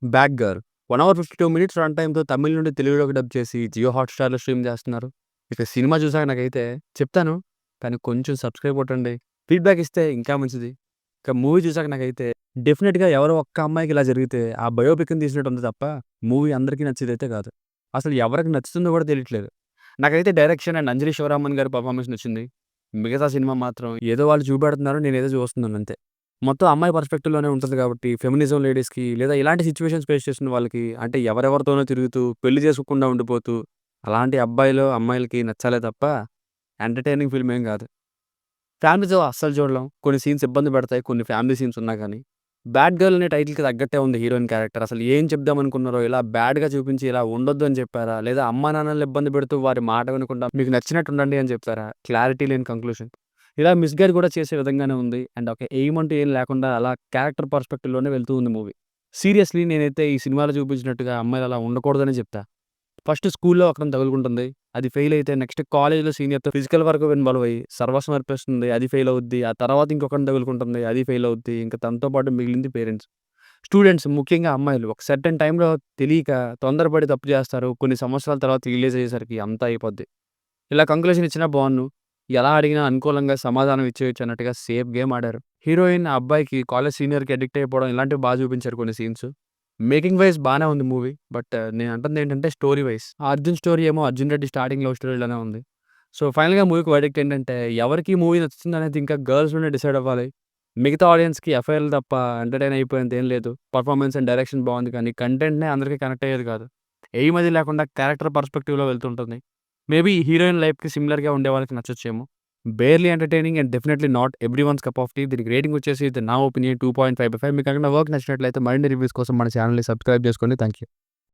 'Back girl' 1 hour 52 minutes run టైమ్‌తో తమిళ్ నుండి తెలుగులోకి డబ్ చేసి జియో హాట్‌స్టార్‌లో స్ట్రీమ్ చేస్తున్నారు. ఇక సినిమా చూసాక నాకైతే చెప్తాను. కానీ కొంచెం సబ్స్క్రైబ్ కొట్టండి. ఫీడ్‌బ్యాక్ ఇస్తే ఇంకా మంచిది. ఇక మూవీ చూసాక నాకైతే డెఫినిట్‌గా ఎవరో ఒక్క అమ్మాయికి ఇలా జరిగితే ఆ బయోపిక్‌ని తీసినట్టు ఉంది తప్ప మూవీ అందరికీ నచ్చేదైతే కాదు. అసలు ఎవరికి నచ్చుతుందో కూడా తెలియట్లేదు. నాకైతే డైరెక్షన్ అండ్ అంజలి శివరామన్ గారి పెర్ఫార్మన్స్ నచ్చింది. మిగతా సినిమా మాత్రం ఏదో వాళ్ళు చూపెడుతున్నారు. నేనేదో చూస్తున్నాను అంతే. మొత్తం అమ్మాయి పర్స్పెక్టివ్‌లోనే ఉంటది కాబట్టి ఫెమినిజం లేడీస్‌కి లేదా ఇలాంటి సిట్యుయేషన్స్ ఫేస్ చేస్తున్న వాళ్ళకి అంటే ఎవరెవరితోనో తిరుగుతూ, పెళ్లి చేసుకోకుండా ఉండిపోతూ అలాంటి అబ్బాయిలు, అమ్మాయిలకి నచ్చాలే తప్ప ఎంటర్‌టైనింగ్ ఫిల్మ్ ఏం కాదు. ఫ్యామిలీతో అస్సలు చూడలేం. కొన్ని సీన్స్ ఇబ్బంది పెడతాయి. కొన్ని ఫ్యామిలీ సీన్స్ ఉన్నా గానీ. 'బ్యాడ్ గర్ల్' అనే టైటిల్‌కి తగ్గట్టే ఉంది హీరోయిన్ క్యారెక్టర్. అసలు ఏం చెప్దామనుకున్నారో ఇలా బ్యాడ్‌గా చూపించి ఇలా ఉండొద్దు అని చెప్పారా? లేదా అమ్మానాన్నల్ని ఇబ్బంది పెడుతూ వారి మాట వినకుండా మీకు నచ్చినట్టు ఉండండి అని చెప్పారా? క్లారిటీ లేని కంక్లూషన్. ఇలా మిస్‌గైడ్ కూడా చేసే విధంగానే ఉంది. అండ్ ఒక ఎయిమ్ అంటూ ఏం లేకుండా అలా క్యారెక్టర్ పర్స్పెక్టివ్‌లోనే వెళ్తూ ఉంది మూవీ. సీరియస్‌లీ నేనైతే ఈ సినిమాలో చూపించినట్టుగా అమ్మాయిలు అలా ఉండకూడదనే చెప్తా. ఫస్ట్ స్కూల్‌లో ఒకరిని తగులుకుంటుంది. అది ఫెయిల్ అయితే నెక్స్ట్ కాలేజ్‌లో సీనియర్‌తో ఫిజికల్ వరకు ఇన్వాల్వ్ అయ్యి సర్వస్వం అర్పిస్తుంది. అది ఫెయిల్ అవుద్ది. ఆ తర్వాత ఇంకొకరిని తగులుకుంటుంది. అది ఫెయిల్ అవుద్ది. ఇంక తనతో పాటు మిగిలింది పేరెంట్స్. స్టూడెంట్స్ ముఖ్యంగా అమ్మాయిలు ఒక సర్టెన్ టైమ్‌లో తెలియక తొందరపడి తప్పు చేస్తారు. కొన్ని సంవత్సరాల తర్వాత రియలైజ్ అయ్యేసరికి అంతా అయిపోద్ది. ఇలా కంక్లూజన్ ఇచ్చినా బావున్ను. ఎలా అడిగినా అనుకూలంగా సమాధానం ఇచ్చేయొచ్చు అన్నట్టుగా సేఫ్ గేమ్ ఆడారు. హీరోయిన్ ఆ అబ్బాయికి కాలేజ్ సీనియర్‌కి అడిక్ట్ అయిపోవడం ఇలాంటివి చూపించారు కొన్ని సీన్స్. మేకింగ్ వైస్ బానే ఉంది మూవీ. బట్ నేను అంటుందేంటంటే స్టోరీ వైస్. 'అర్జున్' స్టోరీ ఏమో 'అర్జున్ రెడ్డి' స్టార్టింగ్ లవ్ స్టోరీలానే ఉంది. సో, ఫైనల్‌గా మూవీకి వర్డిక్ట్ ఏంటంటే ఎవరికి మూవీ నచ్చుతుందనేది ఇంకా గర్ల్స్ నుండే డిసైడ్ అవ్వాలి. మిగతా ఆడియన్స్‌కి ఎఫ్ఐఆర్‌లు తప్ప ఎంటర్‌టైన్ అయిపోయేంత ఏం లేదు. పెర్ఫార్మన్స్ అండ్ డైరెక్షన్ బావుంది కానీ కంటెంట్‌నే అందరికి కనెక్ట్ అయ్యేది కాదు. ఎయిమ్ అది లేకుండా క్యారెక్టర్ పర్స్పెక్టివ్‌లో వెళ్తుంటుంది. మేబీ హీరోయిన్ లైఫ్‌కి సిమిలర్‌గా ఉండే వాళ్ళకి నచ్చొచ్చేమో. Barely entertaining and definitely not everyone's cup of tea. దీనికి రేటింగ్ వచ్చేసి నా ఒపీనియన్ 2.5/5. మీకు కనుక నా వర్క్ నచ్చినట్లయితే మరిన్ని రివ్యూస్ కోసం మన ఛానెల్‌ని సబ్స్క్రైబ్ చేసుకోండి. Thank you.